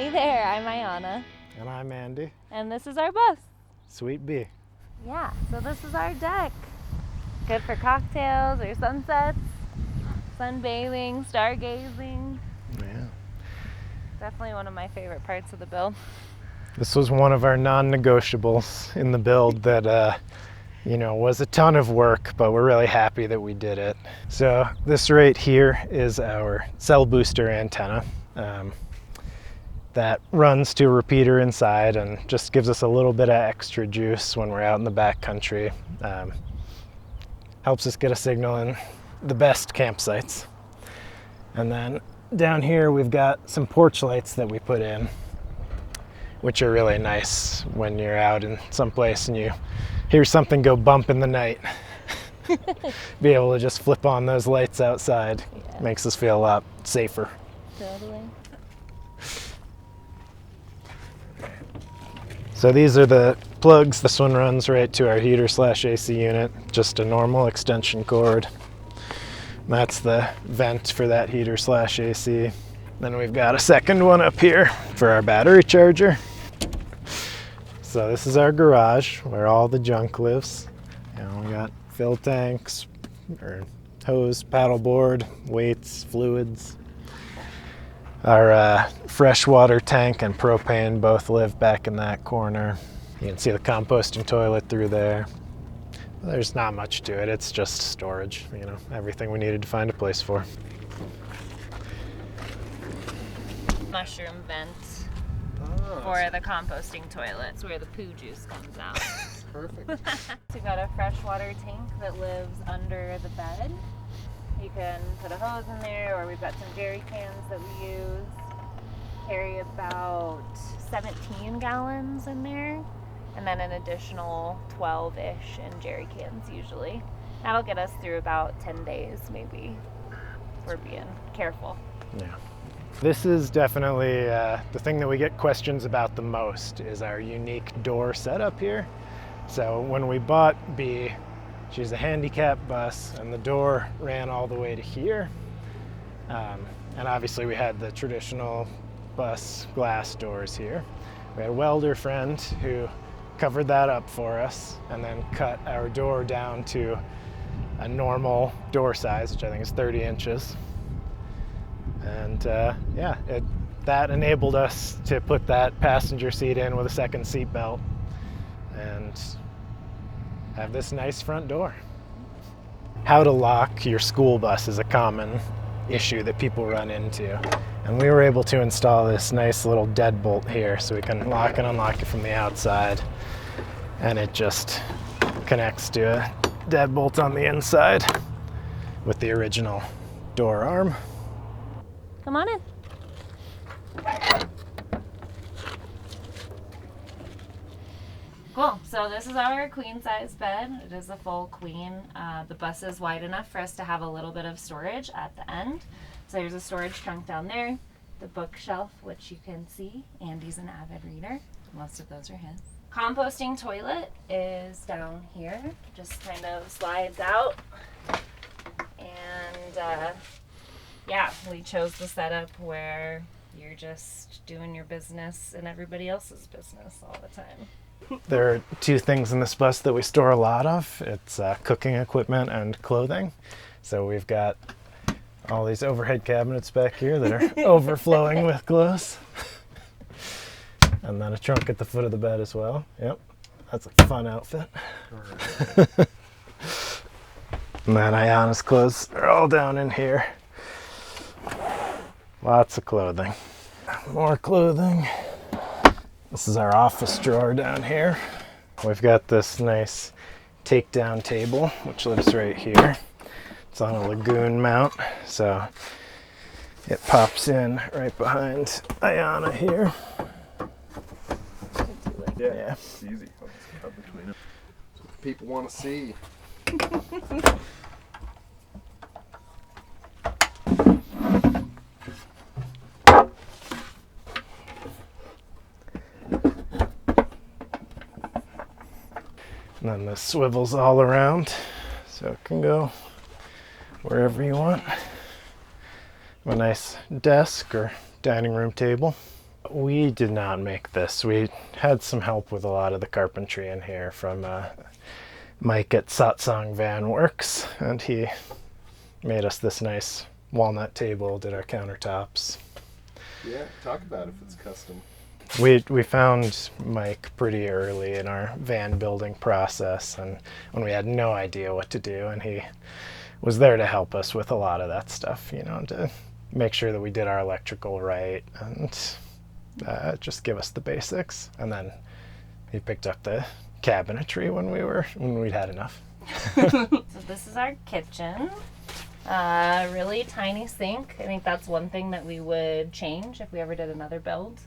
Hey there, I'm Ayana. And I'm Andy. And this is our bus. Sweet Bee. Yeah, so this is our deck. Good for cocktails or sunsets, sunbathing, stargazing. Yeah. Definitely one of my favorite parts of the build. This was one of our non-negotiables in the build that, was a ton of work, but we're really happy that we did it. So this right here is our cell booster antenna. That runs to a repeater inside and just gives us a little bit of extra juice when we're out in the backcountry. Helps us get a signal in the best campsites. And then down here we've got some porch lights that we put in, which are really nice when you're out in someplace and you hear something go bump in the night. Be able to just flip on those lights outside. Yeah. Makes us feel a lot safer. Totally. So these are the plugs. This one runs right to our heater/AC unit, just a normal extension cord. That's the vent for that heater/AC. Then we've got a second one up here for our battery charger. So this is our garage where all the junk lives. We got fill tanks, or hose, paddleboard, weights, fluids. Our freshwater tank and propane both live back in that corner. You can see the composting toilet through there. There's not much to it, it's just storage, everything we needed to find a place for. Mushroom vent for the composting toilets where the poo juice comes out. Perfect. So we got a freshwater tank that lives under the bed. You can put a hose in there, or we've got some jerry cans that we use. Carry about 17 gallons in there, and then an additional 12-ish in jerry cans usually. That'll get us through about 10 days maybe, if we're being careful. Yeah. This is definitely the thing that we get questions about the most, is our unique door setup here. So when we bought Bee, she's a handicap bus, and the door ran all the way to here. And obviously we had the traditional bus glass doors here. We had a welder friend who covered that up for us and then cut our door down to a normal door size, which I think is 30 inches. And that enabled us to put that passenger seat in with a second seat belt and have this nice front door. How to lock your school bus is a common issue that people run into. And we were able to install this nice little deadbolt here so we can lock and unlock it from the outside. And it just connects to a deadbolt on the inside with the original door arm. Come on in. Cool, so this is our queen size bed. It is a full queen. The bus is wide enough for us to have a little bit of storage at the end. So there's a storage trunk down there, the bookshelf, which you can see. Andy's an avid reader. Most of those are his. Composting toilet is down here, just kind of slides out. And we chose the setup where you're just doing your business and everybody else's business all the time. There are two things in this bus that we store a lot of. It's cooking equipment and clothing. So we've got all these overhead cabinets back here that are overflowing with clothes. And then a trunk at the foot of the bed as well. Yep, that's a fun outfit. And then Ayana's clothes are all down in here. Lots of clothing. More clothing. This is our office drawer down here. We've got this nice takedown table, which lives right here. It's on a lagoon mount, so it pops in right behind Ayana here. Yeah. It's easy. I'll just cut between them. So if people want to see. And then this swivels all around, so it can go wherever you want. A nice desk or dining room table. We did not make this. We had some help with a lot of the carpentry in here from Mike at Satsang Van Works, and he made us this nice walnut table, did our countertops. Yeah, talk about if it's custom. We found Mike pretty early in our van building process, and when we had no idea what to do, and he was there to help us with a lot of that stuff, you know, to make sure that we did our electrical right and just give us the basics. And then he picked up the cabinetry when we'd had enough. So this is our kitchen. Really tiny sink. I think that's one thing that we would change if we ever did another build.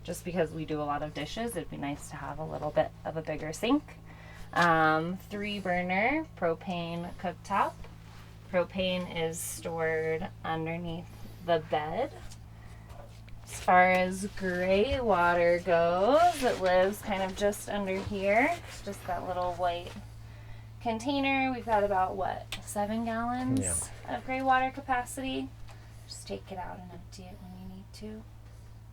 Just because we do a lot of dishes, it'd be nice to have a little bit of a bigger sink. 3-burner propane cooktop. Propane is stored underneath the bed. As far as gray water goes, it lives kind of just under here. It's just that little white container. We've got about, 7 gallons of gray water capacity. Just take it out and empty it when you need to.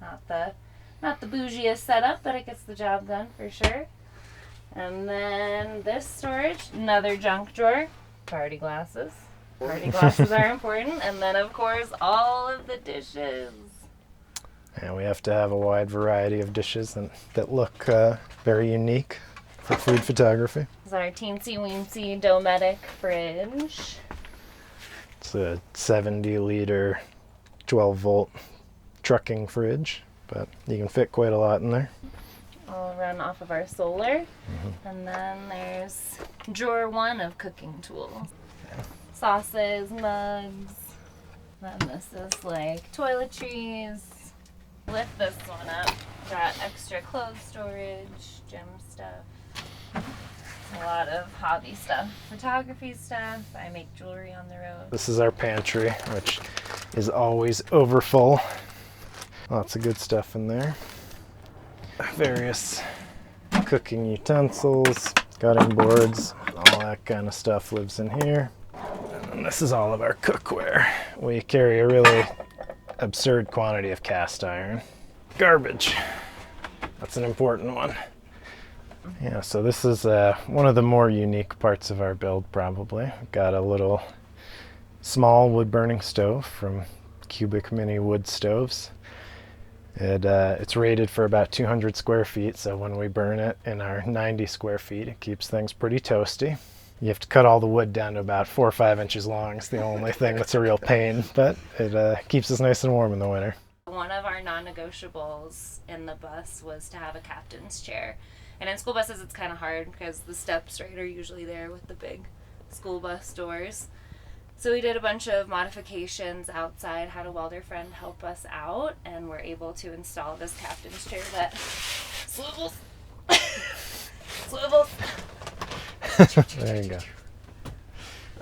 Not the bougiest setup, but it gets the job done for sure. And then this storage, another junk drawer, party glasses. Party glasses are important. And then, of course, all of the dishes. And we have to have a wide variety of dishes that look very unique for food photography. This is our teensy-weensy Dometic fridge. It's a 70-liter, 12-volt trucking fridge, but you can fit quite a lot in there. All run off of our solar. And then there's drawer 1 of cooking tools. Sauces, mugs. Then this is like toiletries. Lift this one up. Got extra clothes storage, gym stuff. A lot of hobby stuff, photography stuff. I make jewelry on the road. This is our pantry, which is always overfull. Lots of good stuff in there. Various cooking utensils, cutting boards, all that kind of stuff lives in here. And this is all of our cookware. We carry a really absurd quantity of cast iron. Garbage. That's an important one. Yeah, so this is one of the more unique parts of our build, probably. We've got a little small wood-burning stove from Cubic Mini Wood Stoves. It's rated for about 200 square feet, so when we burn it in our 90 square feet, it keeps things pretty toasty. You have to cut all the wood down to about 4 or 5 inches long. It's the only thing that's a real pain, but it keeps us nice and warm in the winter. One of our non-negotiables in the bus was to have a captain's chair. And in school buses, it's kind of hard because the steps right are usually there with the big school bus doors. So we did a bunch of modifications outside, had a welder friend help us out, and we're able to install this captain's chair that swivels. Swivels. There you go.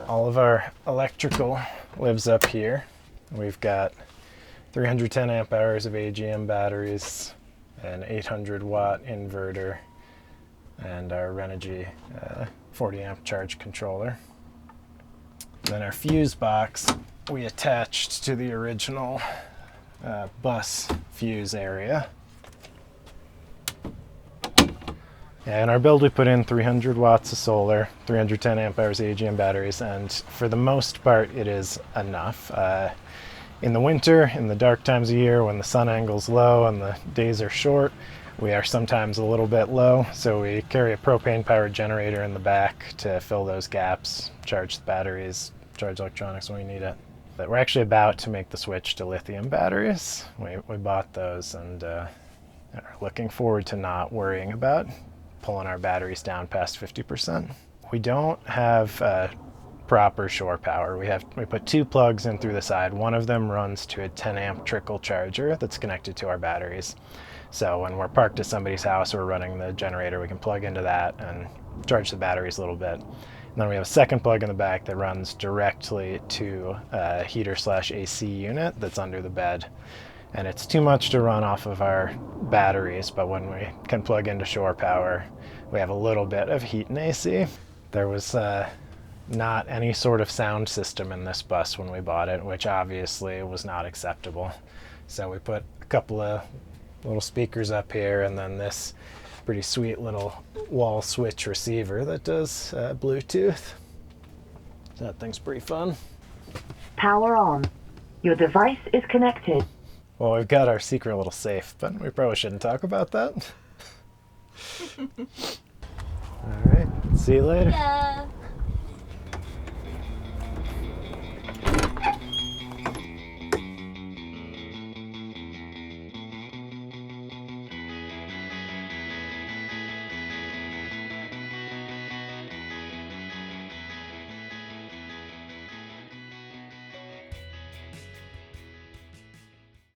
All of our electrical lives up here. We've got 310 amp hours of AGM batteries, an 800 watt inverter, and our Renogy 40 amp charge controller. Then our fuse box we attached to the original bus fuse area. Yeah, in our build we put in 300 watts of solar, 310 amp hours AGM batteries, and for the most part it is enough. In the winter, in the dark times of year, when the sun angle's low and the days are short, we are sometimes a little bit low, so we carry a propane-powered generator in the back to fill those gaps, charge the batteries, charge electronics when we need it. But we're actually about to make the switch to lithium batteries. We bought those and are looking forward to not worrying about pulling our batteries down past 50%. We don't have proper shore power. We put 2 plugs in through the side. One of them runs to a 10 amp trickle charger that's connected to our batteries. So when we're parked at somebody's house or running the generator, we can plug into that and charge the batteries a little bit. And then we have a second plug in the back that runs directly to a heater/AC unit that's under the bed. And it's too much to run off of our batteries, but when we can plug into shore power, we have a little bit of heat and AC. There was not any sort of sound system in this bus when we bought it, which obviously was not acceptable. So we put a couple of little speakers up here and then this pretty sweet little wall switch receiver that does Bluetooth. That thing's pretty fun. Power on. Your device is connected. Well, we've got our secret little safe, but we probably shouldn't talk about that. All right, see you later. Yeah.